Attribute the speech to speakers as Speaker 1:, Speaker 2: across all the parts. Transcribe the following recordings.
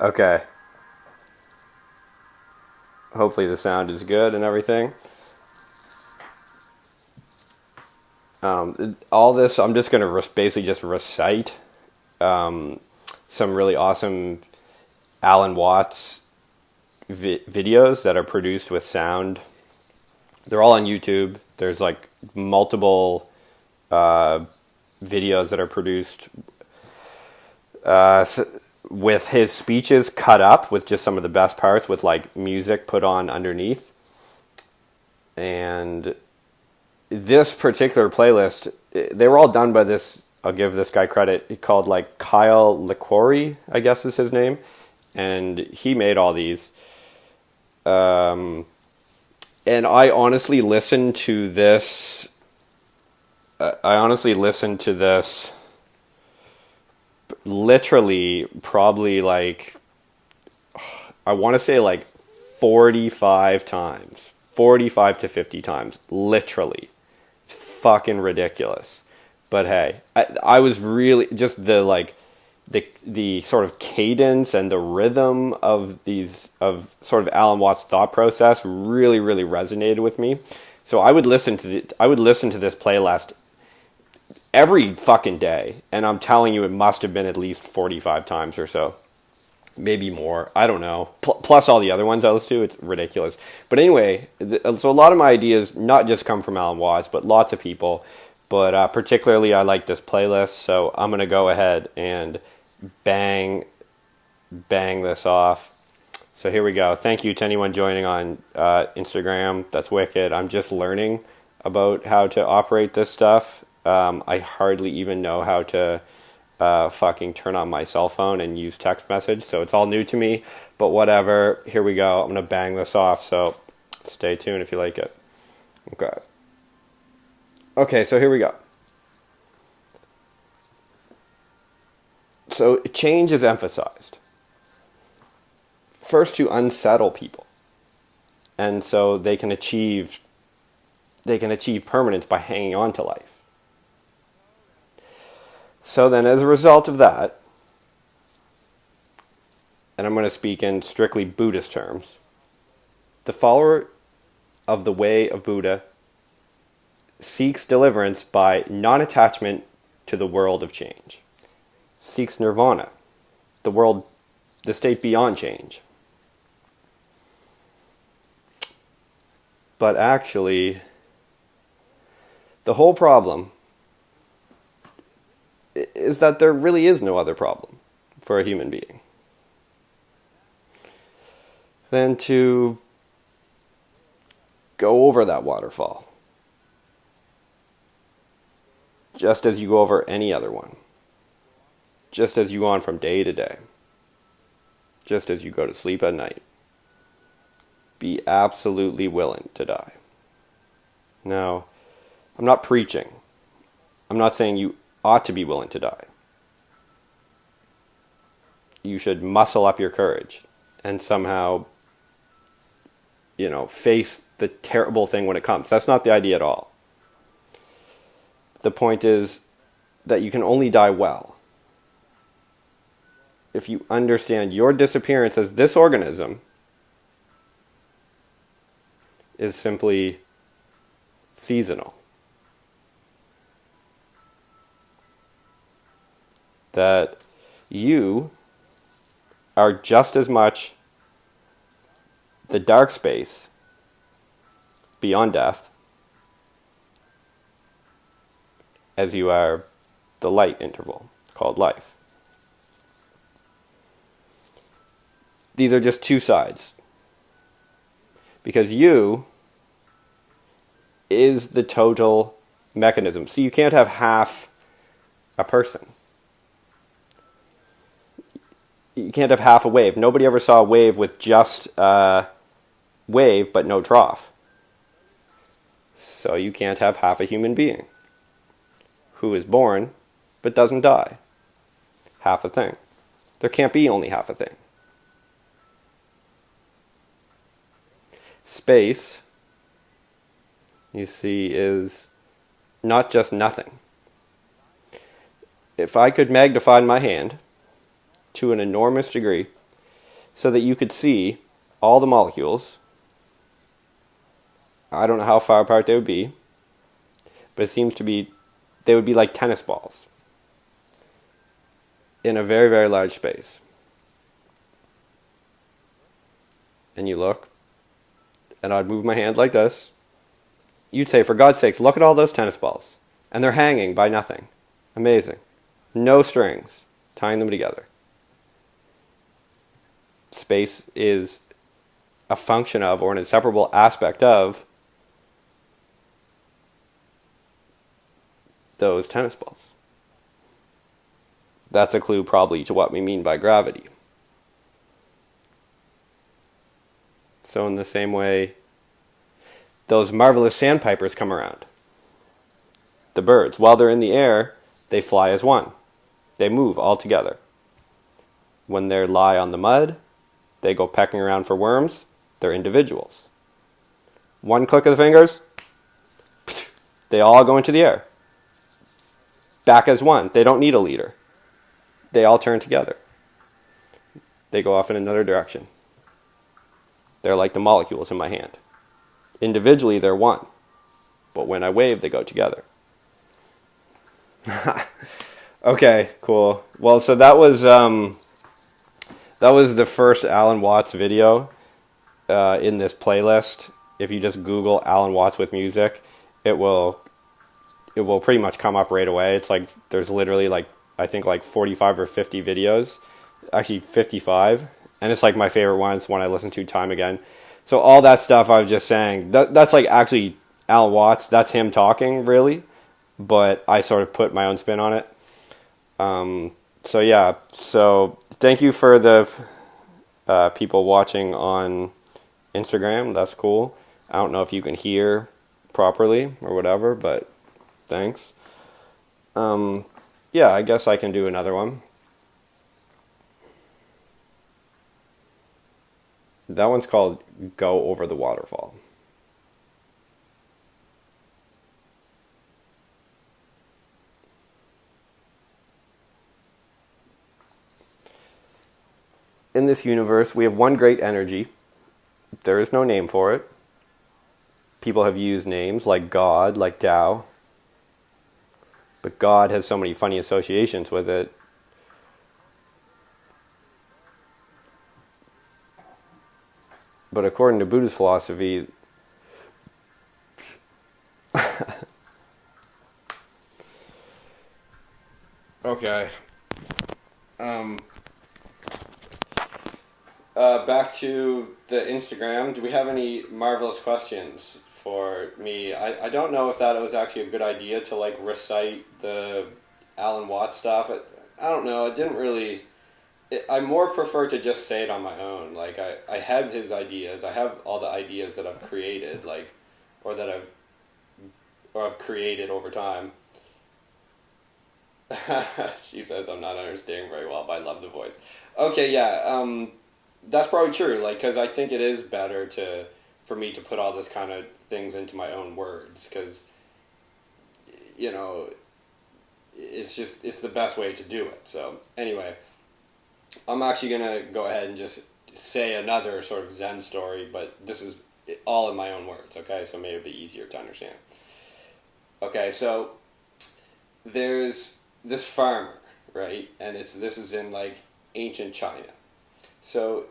Speaker 1: Okay. Hopefully the sound is good and everything. All this, I'm just going to basically just recite some really awesome Alan Watts videos that are produced with sound. They're all on YouTube. There's like multiple videos that are produced with his speeches cut up with just some of the best parts with like music put on underneath. And this particular playlist, they were all done by this, I'll give this guy credit, called like Kyle LaQuarrie, I guess is his name. And he made all these. And I honestly listened to this. Literally probably like, I want to say like 45 times. 45 to 50 times. Literally. It's fucking ridiculous. But hey, I was really just the sort of cadence and the rhythm of sort of Alan Watts' thought process really, really resonated with me. So I would listen to this playlist every fucking day, and I'm telling you, it must have been at least 45 times or so, maybe more. I don't know. Plus all the other ones I listen to, it's ridiculous. But anyway, so a lot of my ideas not just come from Alan Watts, but lots of people. But particularly, I like this playlist, so I'm gonna go ahead and bang this off. So here we go. Thank you to anyone joining on Instagram. That's wicked. I'm just learning about how to operate this stuff. I hardly even know how to fucking turn on my cell phone and use text message, so it's all new to me. But whatever. Here we go. I'm gonna bang this off. So stay tuned if you like it. Okay, so here we go. So change is emphasized. First to unsettle people. And so they can achieve permanence by hanging on to life. So then as a result of that, and I'm going to speak in strictly Buddhist terms, the follower of the way of Buddha seeks deliverance by non-attachment to the world of change. Seeks nirvana, the state beyond change. But actually, the whole problem is that there really is no other problem for a human being than to go over that waterfall, just as you go over any other one, just as you go on from day to day, just as you go to sleep at night. Be absolutely willing to die. Now, I'm not preaching. I'm not saying you ought to be willing to die. You should muscle up your courage and somehow, face the terrible thing when it comes. That's not the idea at all. The point is that you can only die well if you understand your disappearance as this organism is simply seasonal. That you are just as much the dark space beyond death as you are the light interval called life. These are just two sides. Because you is the total mechanism. So you can't have half a person. You can't have half a wave. Nobody ever saw a wave with just a wave but no trough. So you can't have half a human being who is born but doesn't die. Half a thing. There can't be only half a thing. Space, you see, is not just nothing. If I could magnify my hand to an enormous degree, so that you could see all the molecules. I don't know how far apart they would be, but it seems to be, they would be like tennis balls in a very, very large space. And you look, and I'd move my hand like this. You'd say, for God's sakes, look at all those tennis balls. And they're hanging by nothing. Amazing. No strings tying them together. Space is a function of, or an inseparable aspect of, those tennis balls. That's a clue probably to what we mean by gravity. So in the same way, those marvelous sandpipers come around. The birds, while they're in the air, they fly as one. They move all together. When they lie on the mud, they go pecking around for worms. They're individuals. One click of the fingers, they all go into the air. Back as one. They don't need a leader. They all turn together. They go off in another direction. They're like the molecules in my hand. Individually, they're one. But when I wave, they go together. Okay, cool. Well, so that was the first Alan Watts video in this playlist. If you just Google Alan Watts with music, it will pretty much come up right away. It's like there's literally like I think like 45 or 50 videos, actually 55, and it's like my favorite one. It's one I listen to time again. So all that stuff I was just saying, that's like actually Alan Watts. That's him talking, really, but I sort of put my own spin on it. So yeah, so thank you for the people watching on Instagram. That's cool. I don't know if you can hear properly or whatever, but thanks. Yeah, I guess I can do another one. That one's called Go Over the Waterfall. In this universe, we have one great energy. There is no name for it. People have used names like God, like Tao. But God has so many funny associations with it. But according to Buddhist philosophy, okay. Back to the Instagram. Do we have any marvelous questions for me? I don't know if that was actually a good idea to like recite the Alan Watts stuff. I don't know. It didn't really... I more prefer to just say it on my own. Like I have his ideas. I have all the ideas that I've created, like, or I've created over time. She says I'm not understanding very well, but I love the voice. Okay, yeah. That's probably true. Like, because I think it is better for me to put all this kind of things into my own words, because it's the best way to do it. So anyway. I'm actually going to go ahead and just say another sort of Zen story, but this is all in my own words, okay? So maybe it'll be easier to understand. Okay, so there's this farmer, right? And this is in, like, ancient China. So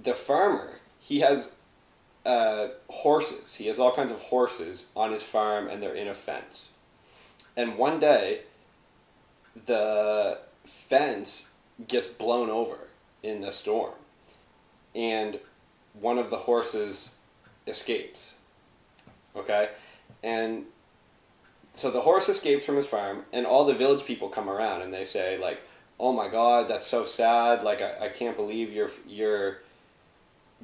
Speaker 1: the farmer, he has horses. He has all kinds of horses on his farm, and they're in a fence. And one day, the fence gets blown over in a storm, and one of the horses escapes. Okay? And so the horse escapes from his farm, and all the village people come around and they say, like, oh my God, that's so sad, like I can't believe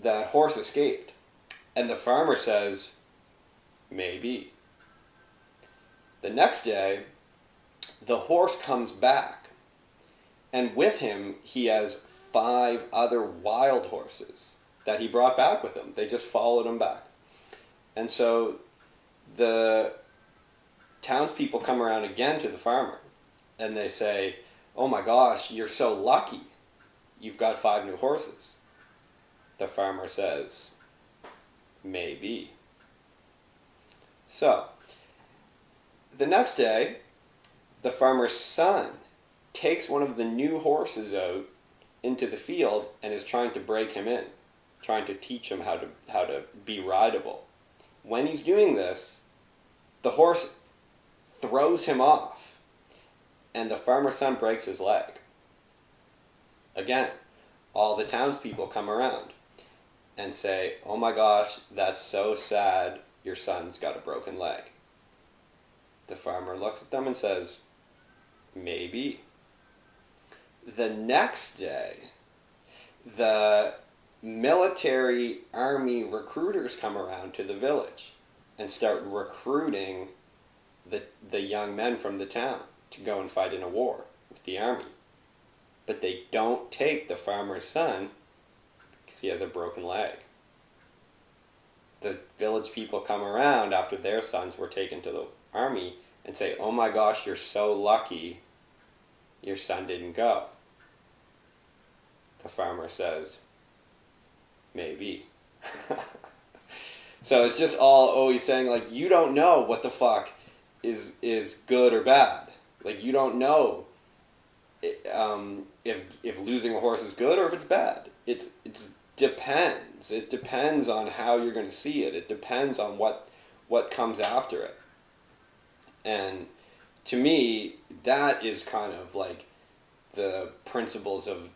Speaker 1: that horse escaped. And the farmer says, maybe. The next day, the horse comes back. And with him, he has 5 other wild horses that he brought back with him. They just followed him back. And so the townspeople come around again to the farmer. And they say, oh my gosh, you're so lucky. you've got 5 new horses. The farmer says, maybe. So, the next day, the farmer's son takes one of the new horses out into the field and is trying to break him in, trying to teach him how to be rideable. When he's doing this, the horse throws him off, and the farmer's son breaks his leg. Again, all the townspeople come around and say, oh my gosh, that's so sad, your son's got a broken leg. The farmer looks at them and says, maybe. The next day, the military army recruiters come around to the village and start recruiting the young men from the town to go and fight in a war with the army. But they don't take the farmer's son because he has a broken leg. The village people come around after their sons were taken to the army and say, oh my gosh, you're so lucky your son didn't go. The farmer says, maybe. So it's just all always saying, like, you don't know what the fuck is good or bad. Like, you don't know if losing a horse is good or if it's bad. It depends. It depends on how you're going to see it. It depends on what comes after it. And to me, that is kind of like the principles of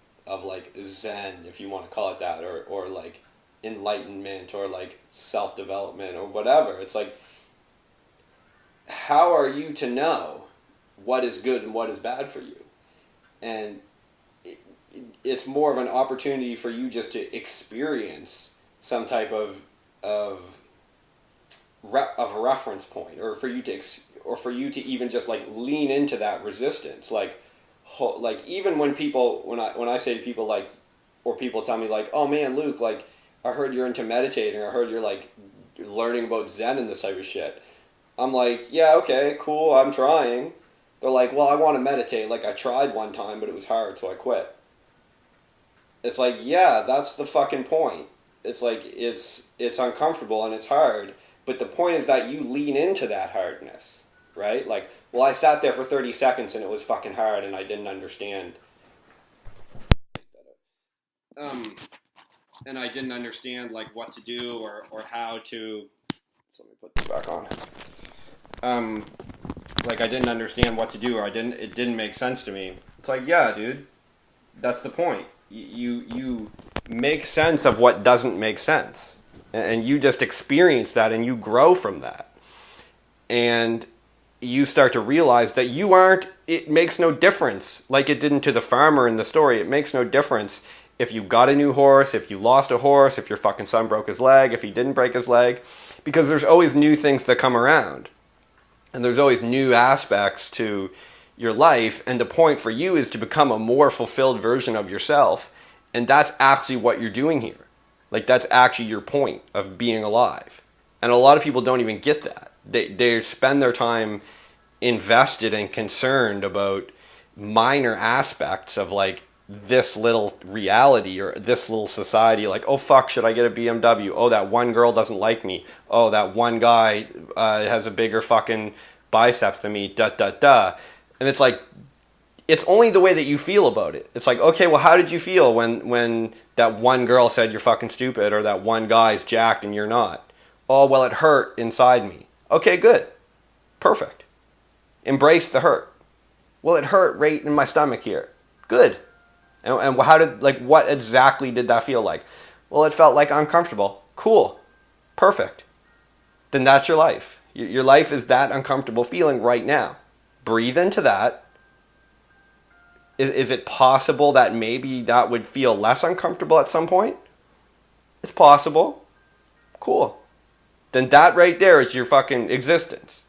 Speaker 1: like Zen, if you want to call it that, or like enlightenment, or like self-development, or whatever. It's like, how are you to know what is good and what is bad for you? And it's more of an opportunity for you just to experience some type of reference point, or for you to even just like lean into that resistance. Like even when I say to people, like, or people tell me like, oh man, Luke, like, I heard you're into meditating, I heard you're like learning about Zen and this type of shit. I'm like, yeah, okay, cool, I'm trying. They're like, well, I want to meditate. Like, I tried one time, but it was hard, so I quit. It's like, yeah, that's the fucking point. It's like, it's uncomfortable and it's hard, but the point is that you lean into that hardness, right? Like, well, I sat there for 30 seconds and it was fucking hard and I didn't understand. And I didn't understand, like, what to do or how to... So let me put this back on. Like, I didn't understand what to do, or it didn't make sense to me. It's like, yeah, dude, that's the point. You make sense of what doesn't make sense, and you just experience that, and you grow from that, and you start to realize that you aren't. It makes no difference, like it didn't to the farmer in the story. It makes no difference if you got a new horse, if you lost a horse, if your fucking son broke his leg, if he didn't break his leg, because there's always new things that come around. And there's always new aspects to your life, and the point for you is to become a more fulfilled version of yourself, and that's actually what you're doing here. Like, that's actually your point of being alive. And a lot of people don't even get that. They spend their time invested and concerned about minor aspects of, like, this little reality or this little society. Like, oh fuck, should I get a BMW? Oh, that one girl doesn't like me. Oh, that one guy has a bigger fucking biceps than me, and it's like, it's only the way that you feel about it. It's like, okay, well, how did you feel when that one girl said you're fucking stupid, or that one guy's jacked and you're not? Oh, well, it hurt inside me. Okay, good, perfect. Embrace the hurt. Well, it hurt right in my stomach here. Good. And how did, like, what exactly did that feel like? Well, it felt like uncomfortable. Cool. Perfect. Then that's your life. Your life is that uncomfortable feeling right now. Breathe into that. Is it possible that maybe that would feel less uncomfortable at some point? It's possible. Cool. Then that right there is your fucking existence.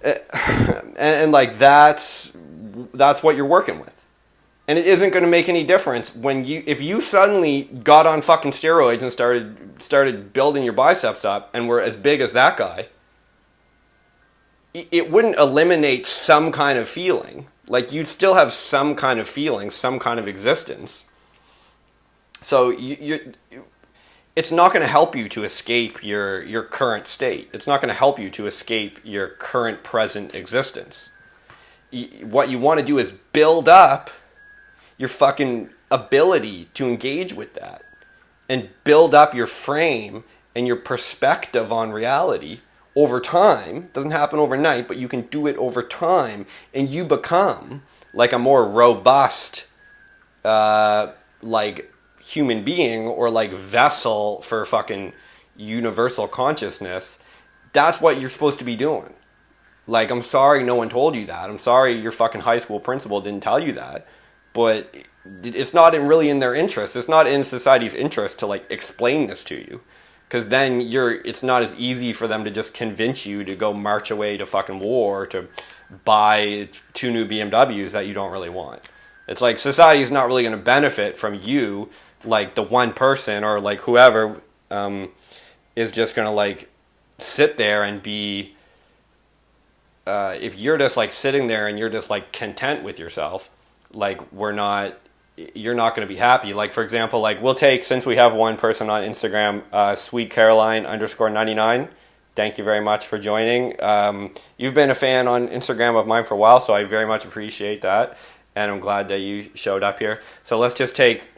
Speaker 1: And like, that's what you're working with. And it isn't going to make any difference if you suddenly got on fucking steroids and started building your biceps up and were as big as that guy. It wouldn't eliminate some kind of feeling, Like, you'd still have some kind of feeling, some kind of existence. So it's not going to help you to escape your current state. It's not going to help you to escape your current present existence. What you want to do is build up your fucking ability to engage with that, and build up your frame and your perspective on reality over time. It doesn't happen overnight, but you can do it over time, and you become like a more robust like human being, or like vessel for fucking universal consciousness. That's what you're supposed to be doing. Like, I'm sorry no one told you that. I'm sorry your fucking high school principal didn't tell you that. But it's not really in their interest. It's not in society's interest to like explain this to you. Because then it's not as easy for them to just convince you to go march away to fucking war to buy 2 new BMWs that you don't really want. It's like society is not really going to benefit from you, like the one person or like whoever is just going to like sit there and be, if you're just like sitting there and you're just like content with yourself, like you're not going to be happy. Like, for example, like we'll take, since we have one person on Instagram, Sweet Caroline _99. Thank you very much for joining. You've been a fan on Instagram of mine for a while, so I very much appreciate that. And I'm glad that you showed up here. So let's just take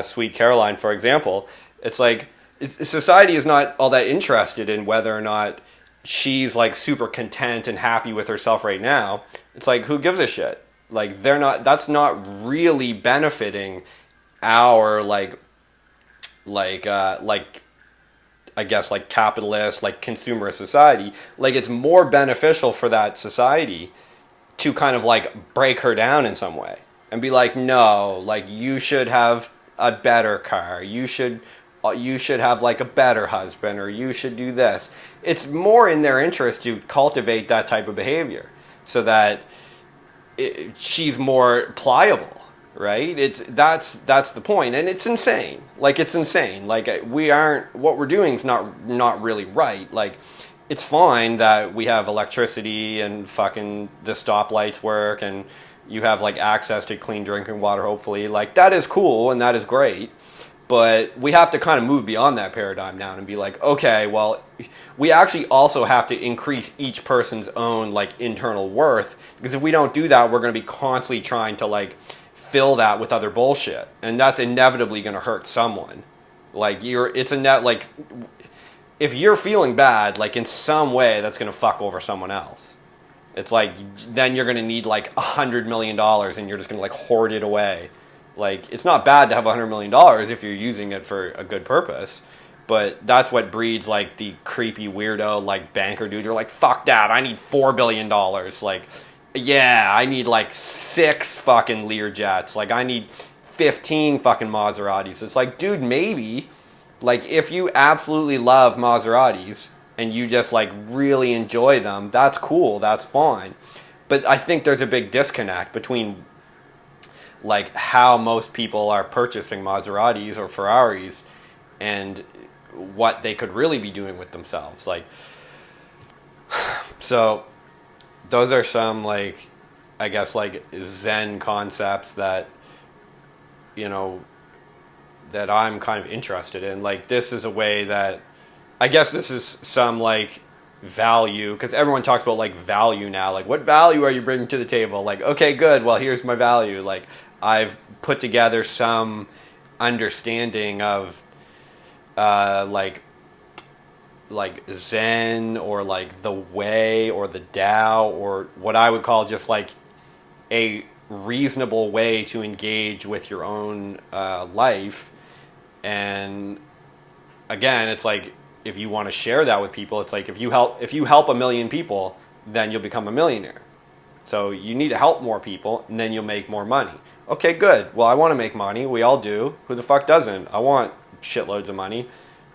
Speaker 1: Sweet Caroline, for example. It's like, society is not all that interested in whether or not she's like super content and happy with herself right now. It's like, who gives a shit? Like, that's not really benefiting our like I guess like capitalist, like consumerist society. Like, it's more beneficial for that society to kind of like break her down in some way and be like, no, like you should have a better car. You should have like a better husband, or you should do this. It's more in their interest to cultivate that type of behavior so that she's more pliable, right? That's the point, and it's insane. Like, it's insane. Like, what we're doing is not really right. Like, it's fine that we have electricity and fucking the stoplights work and you have like access to clean drinking water, hopefully. Like, that is cool and that is great. But we have to kind of move beyond that paradigm now and be like, okay, well, we actually also have to increase each person's own like internal worth, because if we don't do that, we're going to be constantly trying to like fill that with other bullshit, and that's inevitably going to hurt someone. Like, like if you're feeling bad, like in some way, that's going to fuck over someone else. It's like, then you're going to need like $100 million, and you're just going to like hoard it away. Like, it's not bad to have $100 million if you're using it for a good purpose, but that's what breeds like the creepy weirdo like banker dude. You're like, fuck that, I need $4 billion. Like, yeah, I need like 6 fucking Learjets. Like, I need 15 fucking Maseratis. It's like, dude, maybe, like, if you absolutely love Maseratis and you just like really enjoy them, that's cool, that's fine. But I think there's a big disconnect between like how most people are purchasing Maseratis or Ferraris and what they could really be doing with themselves. Like, so those are some like, I guess like Zen concepts that, you know, that I'm kind of interested in. Like, this is a way that, I guess this is some like value, because everyone talks about like value now. Like, what value are you bringing to the table? Like, okay, good, well, here's my value. Like, I've put together some understanding of like Zen, or like the way, or the Tao, or what I would call just like a reasonable way to engage with your own life. And again, it's like, if you want to share that with people, it's like, if you help 1 million people, then you'll become a millionaire. So you need to help more people, and then you'll make more money. Okay, good. Well, I want to make money. We all do. Who the fuck doesn't? I want shitloads of money.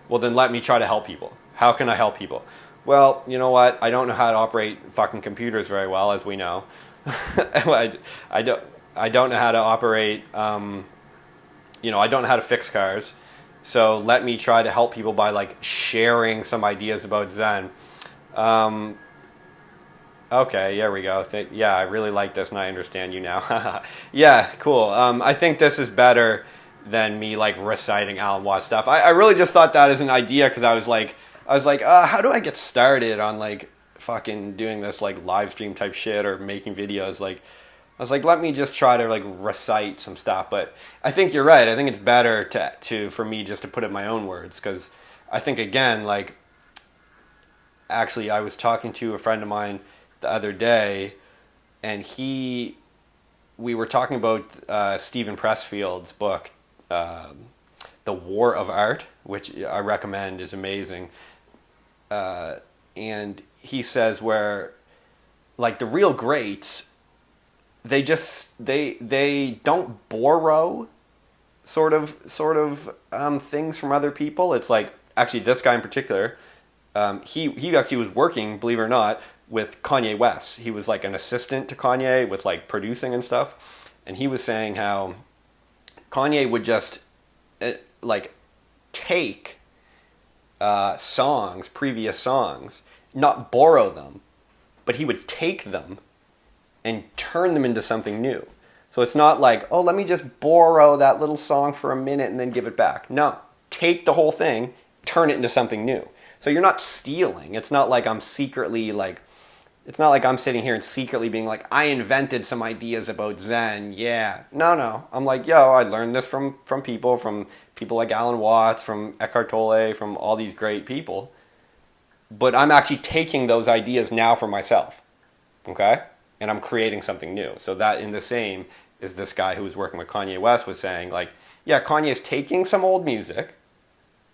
Speaker 1: Well, then let me try to help people. How can I help people? Well, you know what? I don't know how to operate fucking computers very well, as we know. I don't know how to operate, I don't know how to fix cars. So let me try to help people by like sharing some ideas about Zen. Okay, there we go. Yeah, I really like this and I understand you now. Yeah, cool. I think this is better than me like reciting Alan Watts stuff. I really just thought that as an idea because I was like, how do I get started on like fucking doing this like live stream type shit or making videos? Like, I was like, let me just try to like recite some stuff. But I think you're right. I think it's better to for me just to put it in my own words because I think again like actually I was talking to a friend of mine the other day, and we were talking about Stephen Pressfield's book, The War of Art, which I recommend is amazing. And he says where, like the real greats, they don't borrow sort of things from other people. It's like actually this guy in particular, he actually was working, believe it or not, with Kanye West. He was like an assistant to Kanye with like producing and stuff. And he was saying how Kanye would just like take songs, previous songs, not borrow them, but he would take them and turn them into something new. So it's not like, oh, let me just borrow that little song for a minute and then give it back. No, take the whole thing, turn it into something new. So you're not stealing. It's not like I'm secretly like, it's not like I'm sitting here and secretly being like, I invented some ideas about Zen. Yeah. No. I'm like, yo, I learned this from people like Alan Watts, from Eckhart Tolle, from all these great people. But I'm actually taking those ideas now for myself. Okay? And I'm creating something new. So that in the same is this guy who was working with Kanye West was saying like, yeah, Kanye's taking some old music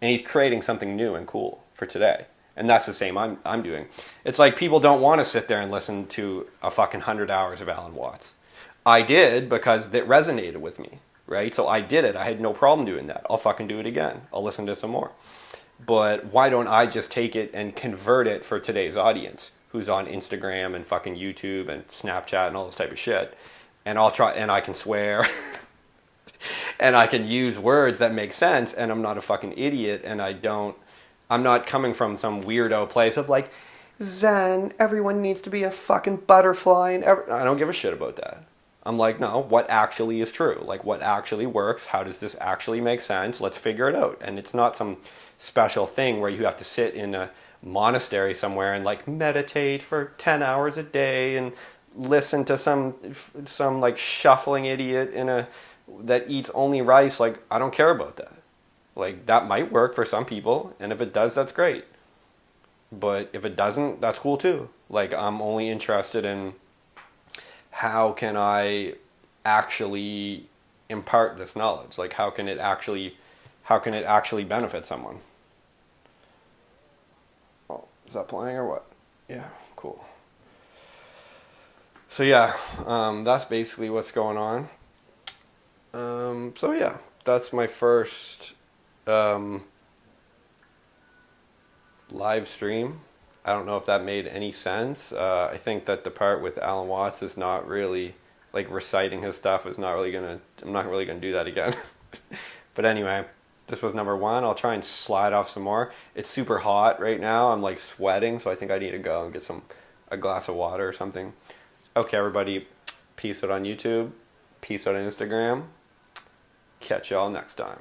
Speaker 1: and he's creating something new and cool for today. And that's the same I'm doing. It's like people don't want to sit there and listen to a fucking 100 hours of Alan Watts. I did because it resonated with me, right? So I did it. I had no problem doing that. I'll fucking do it again. I'll listen to some more. But why don't I just take it and convert it for today's audience who's on Instagram and fucking YouTube and Snapchat and all this type of shit. And I'll try, and I can swear and I can use words that make sense and I'm not a fucking idiot and I'm not coming from some weirdo place of like, Zen, everyone needs to be a fucking butterfly. And I don't give a shit about that. I'm like, no, what actually is true? Like, what actually works? How does this actually make sense? Let's figure it out. And it's not some special thing where you have to sit in a monastery somewhere and like meditate for 10 hours a day and listen to some like shuffling idiot that eats only rice. Like, I don't care about that. Like, that might work for some people, and if it does, that's great. But if it doesn't, that's cool too. Like, I'm only interested in how can I actually impart this knowledge? Like, how can it actually benefit someone? Oh, is that playing or what? Yeah, cool. So yeah, that's basically what's going on. So yeah, that's my first live stream. I don't know if that made any sense. I think that the part with Alan Watts is not really, like reciting his stuff is not really I'm not really gonna do that again. But anyway, this was number 1. I'll try and slide off some more. It's super hot right now. I'm like sweating, so I think I need to go and get a glass of water or something. Okay, everybody, peace out on YouTube. Peace out on Instagram. Catch y'all next time.